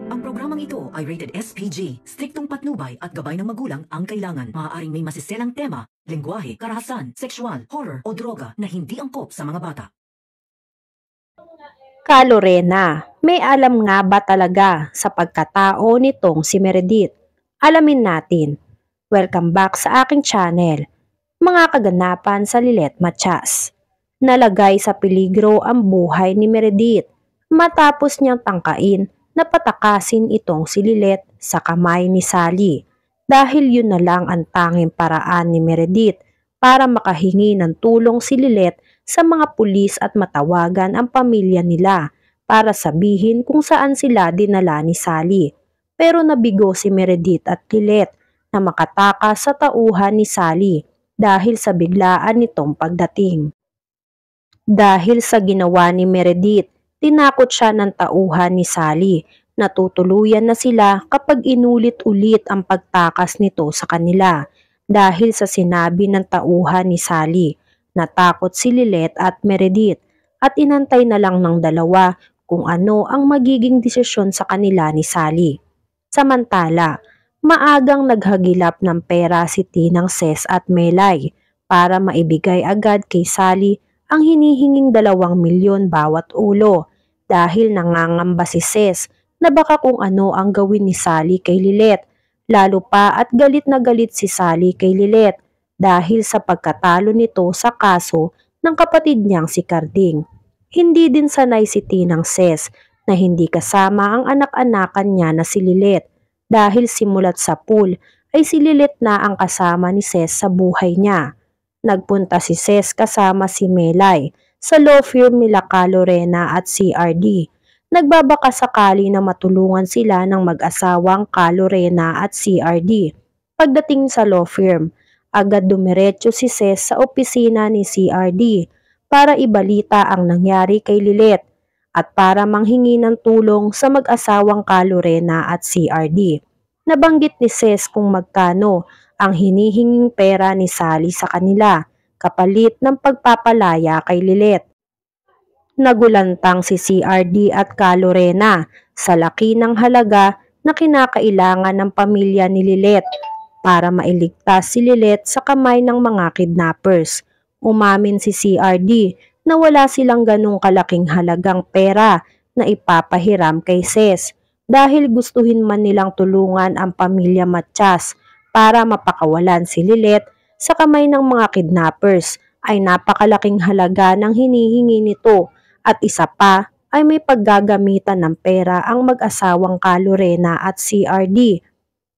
Ang programang ito ay rated SPG. Striktong patnubay at gabay ng magulang ang kailangan. Maaaring may masiselang tema, lengguwahe, karahasan, sexual, horror o droga na hindi angkop sa mga bata. Ka Lorena, may alam nga ba talaga sa pagkatao nitong si Meredith? Alamin natin. Welcome back sa aking channel. Mga kaganapan sa Lilet Matias. Nalagay sa peligro ang buhay ni Meredith matapos niyang tangkain na patakasin itong si Lilet sa kamay ni Sally dahil yun na lang ang tanging paraan ni Meredith para makahingi ng tulong si Lilet sa mga pulis at matawagan ang pamilya nila para sabihin kung saan sila dinala ni Sally. Pero nabigo si Meredith at Lilet na makatakas sa tauhan ni Sally dahil sa biglaan nitong pagdating. Dahil sa ginawa ni Meredith, tinakot siya ng tauhan ni Sally. Natutuluyan na sila kapag inulit-ulit ang pagtakas nito sa kanila dahil sa sinabi ng tauhan ni Sally. Natakot si Lilet at Meredith at inantay na lang ng dalawa kung ano ang magiging desisyon sa kanila ni Sally. Samantala, maagang naghagilap ng pera si Tinang Ses at Melay para maibigay agad kay Sally ang hinihinging 2 milyon bawat ulo dahil nangangamba si Ses na baka kung ano ang gawin ni Sally kay Lilet. Lalo pa at galit na galit si Sally kay Lilet dahil sa pagkatalo nito sa kaso ng kapatid niyang si Carding. Hindi din sanay si Tinang Ses na hindi kasama ang anak-anakan niya na si Lilet dahil simulat sa pool ay si Lilet na ang kasama ni Ses sa buhay niya. Nagpunta si Ses kasama si Melay sa law firm nila Ka Lorena at CRD. Nagbabaka sakali na matulungan sila ng mag-asawang Ka Lorena at CRD. Pagdating sa law firm, agad dumiretso si Ses sa opisina ni CRD para ibalita ang nangyari kay Lilet at para manghingi ng tulong sa mag-asawang Ka Lorena at CRD. Nabanggit ni Ses kung magkano ang hinihinging pera ni Sally sa kanila kapalit ng pagpapalaya kay Lilet. Nagulantang si CRD at Ka Lorena sa laki ng halaga na kinakailangan ng pamilya ni Lilet para mailigtas si Lilet sa kamay ng mga kidnappers. Umamin si CRD na wala silang ganong kalaking halagang pera na ipapahiram kay Ses dahil gustuhin man nilang tulungan ang pamilya Matias para mapakawalan si Lilet sa kamay ng mga kidnappers ay napakalaking halaga ng hinihingi nito at isa pa ay may paggagamitan ng pera ang mag-asawang Ka Lorena at CRD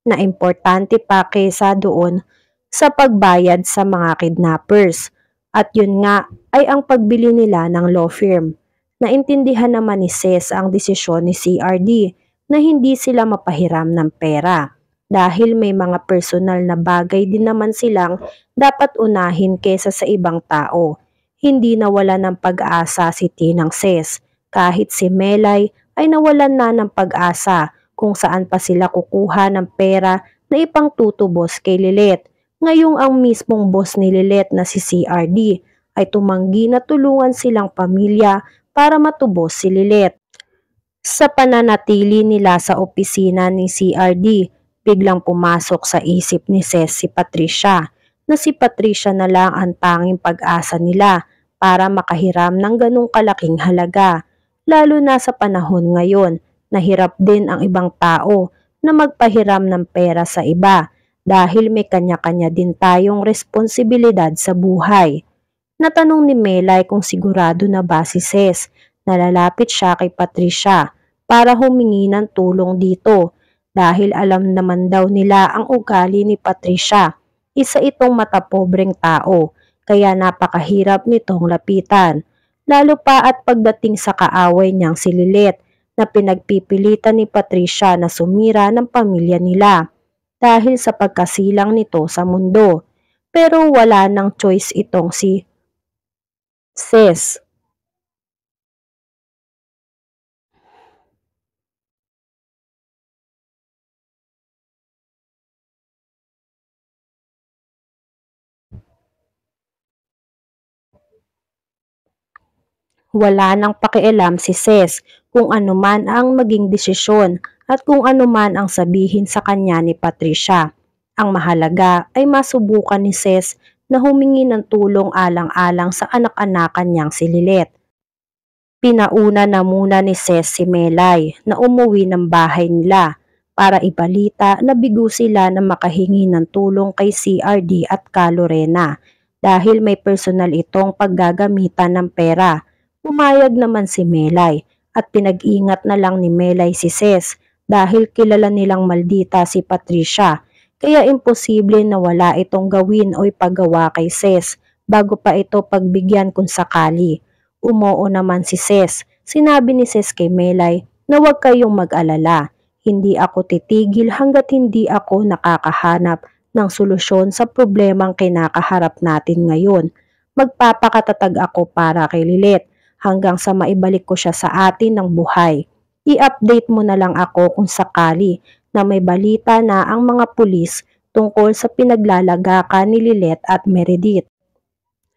na importante pa kaysa doon sa pagbayad sa mga kidnappers. At yun nga ay ang pagbili nila ng law firm. Naintindihan naman ni Ses ang desisyon ni CRD na hindi sila mapahiram ng pera dahil may mga personal na bagay din naman silang dapat unahin kesa sa ibang tao. Hindi nawala ng pag-asa si Tinang Ses kahit si Melay ay nawalan na ng pag-asa kung saan pa sila kukuha ng pera na ipangtutubos kay Lilet. Ngayong ang mismong boss ni Lilet na si CRD ay tumanggi na tulungan silang pamilya para matubos si Lilet. Sa pananatili nila sa opisina ni CRD, biglang pumasok sa isip ni Ses si Patricia na si Patricia na lang ang tanging pag-asa nila para makahiram ng ganong kalaking halaga. Lalo na sa panahon ngayon, nahirap din ang ibang tao na magpahiram ng pera sa iba dahil may kanya-kanya din tayong responsibilidad sa buhay. Natanong ni Melay kung sigurado na ba si Ses na lalapit siya kay Patricia para humingi ng tulong dito dahil alam naman daw nila ang ugali ni Patricia. Isa itong matapobreng tao kaya napakahirap nitong lapitan. Lalo pa at pagdating sa kaaway niyang si Lilet na pinagpipilitan ni Patricia na sumira ng pamilya nila dahil sa pagkasilang nito sa mundo. Pero wala nang choice itong si Ses. Wala nang pakialam si Ces kung ano man ang maging desisyon at kung ano man ang sabihin sa kanya ni Patricia. Ang mahalaga ay masubukan ni Ces na humingi ng tulong alang-alang sa anak-anakan niyang si Lilet. Pinauna na muna ni Ces si Melay na umuwi ng bahay nila para ibalita na bigo sila na makahingi ng tulong kay CRD at Ka Lorena dahil may personal itong paggagamitan ng pera. Pumayag naman si Melay at pinag-ingat na lang ni Melay si Ces dahil kilala nilang maldita si Patricia kaya imposible na wala itong gawin o ipagawa kay Ces bago pa ito pagbigyan kung sakali. Umoo naman si Ces. Sinabi ni Ces kay Melay na huwag kayong mag-alala. Hindi ako titigil hanggat hindi ako nakakahanap ng solusyon sa problemang kinakaharap natin ngayon. Magpapakatatag ako para kay Lilet hanggang sa maibalik ko siya sa atin ng buhay. I-update mo na lang ako kung sakali na may balita na ang mga pulis tungkol sa pinaglalagakan ni Lilet at Meredith.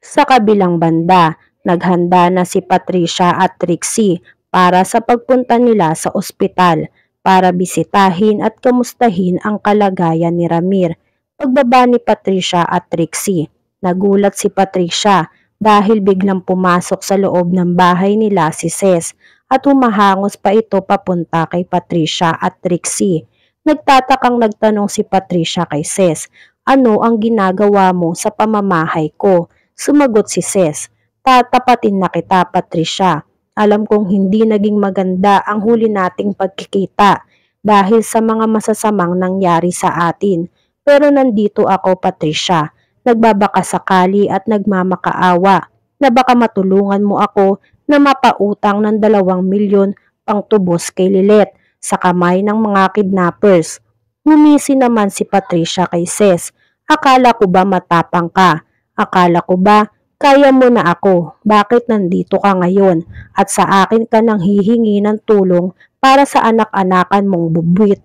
Sa kabilang banda, naghanda na si Patricia at Trixie para sa pagpunta nila sa ospital para bisitahin at kamustahin ang kalagayan ni Ramir. Pagbaba ni Patricia at Trixie, nagulat si Patricia dahil biglang pumasok sa loob ng bahay nila si Ces at humahangos pa ito papunta kay Patricia at Trixie. Nagtatakang nagtanong si Patricia kay Ces, "Ano ang ginagawa mo sa pamamahay ko?" Sumagot si Ces, "Tatapatin na kita, Patricia. Alam kong hindi naging maganda ang huli nating pagkikita dahil sa mga masasamang nangyari sa atin. Pero nandito ako, Patricia. Nagbabaka sakali at nagmamakaawa na baka matulungan mo ako na mapautang ng 2 milyon pang tubos kay Lilet sa kamay ng mga kidnappers." Ngumisi naman si Patricia kay Ces, "Akala ko ba matapang ka? Akala ko ba kaya mo na ako? Bakit nandito ka ngayon at sa akin ka nang hihingi ng tulong para sa anak-anakan mong bubwit?"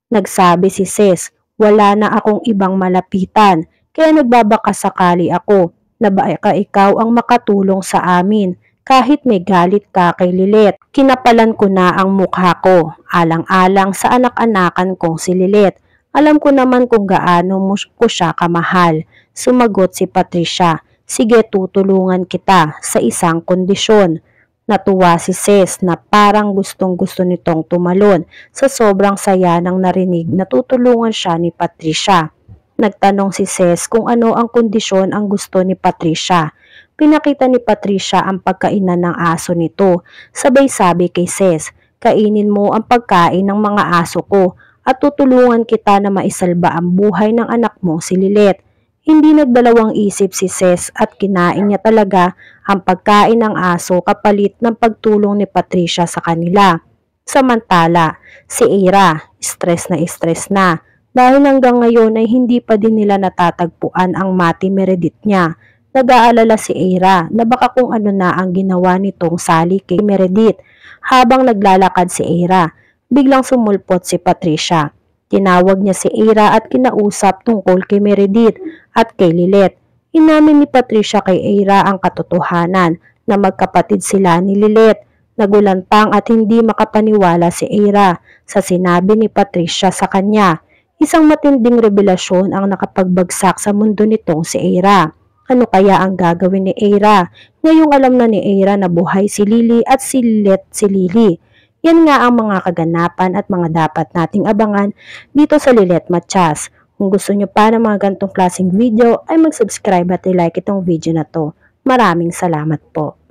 Nagsabi si Ces, "Wala na akong ibang malapitan. Kaya nagbabaka sakali ako na baka ikaw ang makatulong sa amin kahit may galit ka kay Lilet." Kinapalan ko na ang mukha ko, alang-alang sa anak-anakan kong si Lilet. "Alam ko naman kung gaano mo ko siya kamahal." Sumagot si Patricia, "Sige, tutulungan kita sa isang kondisyon." Natuwa si Ces na parang gustong-gusto nitong tumalon sa sobrang saya nang narinig na tutulungan siya ni Patricia. Nagtanong si Ces kung ano ang kondisyon ang gusto ni Patricia. Pinakita ni Patricia ang pagkainan ng aso nito. Sabay sabi kay Ces, "Kainin mo ang pagkain ng mga aso ko at tutulungan kita na maisalba ang buhay ng anak mong si Lilet." Hindi nagdalawang isip si Ces at kinain niya talaga ang pagkain ng aso kapalit ng pagtulong ni Patricia sa kanila. Samantala, si Ira, stress na dahil hanggang ngayon ay hindi pa din nila natatagpuan ang Mati Meredith niya. Nag-aalala si Ira na baka kung ano na ang ginawa nitong Sally kay Meredith. Habang naglalakad si Ira, biglang sumulpot si Patricia. Tinawag niya si Ira at kinausap tungkol kay Meredith at kay Lilet. Inamin ni Patricia kay Ira ang katotohanan na magkapatid sila ni Lilet. Nagulantang at hindi makapaniwala si Ira sa sinabi ni Patricia sa kanya. Isang matinding revelasyon ang nakapagbagsak sa mundo nitong si Ira. Ano kaya ang gagawin ni Ira? Ngayong alam na ni Ira na buhay si Lily at si Lilet si Lily. Yan nga ang mga kaganapan at mga dapat nating abangan dito sa Lilet Matias. Kung gusto nyo pa ng mga gantong klaseng video ay mag-subscribe at i-like itong video na to. Maraming salamat po.